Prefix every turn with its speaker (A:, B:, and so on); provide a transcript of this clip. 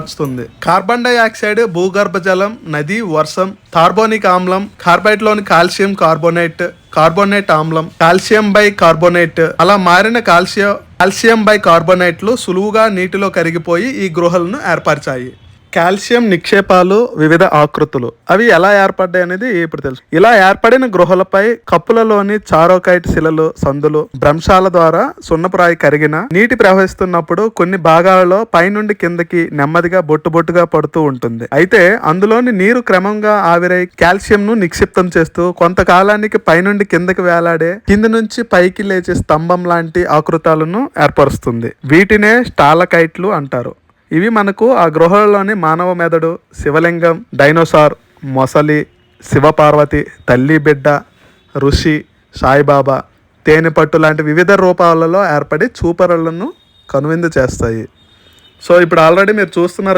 A: వస్తుంది. Carbon dioxide, భూగర్భ జలం, నది, వర్షం, కార్బోనిక్ ఆమ్లం, కార్బైడ్ కాల్షియం కార్బోనేట్, కార్బోనేట్ ఆమ్లం, కాల్షియం బై కార్బోనేట్, అలా మారిన కాల్షియం బై కార్బోనేట్లు సులువుగా నీటిలో కరిగిపోయి ఈ గుహలను ఏర్పరిచాయి. కాల్షియం నిక్షేపాలు వివిధ ఆకృతులు అవి ఎలా ఏర్పడ్డాయి అనేది ఇప్పుడు తెలుసు. ఇలా ఏర్పడిన గృహలపై కప్పులలోని చారోకైట్ శిలలు, సందులు, భ్రంశాల ద్వారా సున్నపురాయి కరిగిన నీటి ప్రవహిస్తున్నప్పుడు కొన్ని భాగాలలో పైనుండి కిందకి నెమ్మదిగా బొట్టుగా పడుతూ ఉంటుంది. అయితే అందులోని నీరు క్రమంగా ఆవిరై కాల్షియం ను నిక్షిప్తం చేస్తూ కొంతకాలానికి పైనుండి కిందకి వేలాడే, కింది నుంచి పైకి లేచే స్తంభం లాంటి ఆకృతాలను ఏర్పరుస్తుంది. వీటినే స్టాలకైట్లు అంటారు. ఇవి మనకు ఆ గృహలోని మానవ మెదడు, శివలింగం, డైనోసార్, మొసలి, శివపార్వతి, తల్లి బిడ్డ, ఋషి, సాయిబాబా, తేనెపట్టు లాంటి వివిధ రూపాలలో ఏర్పడి చూపరులను కనువిందు చేస్తాయి. సో ఇప్పుడు ఆల్రెడీ మీరు చూస్తున్నారు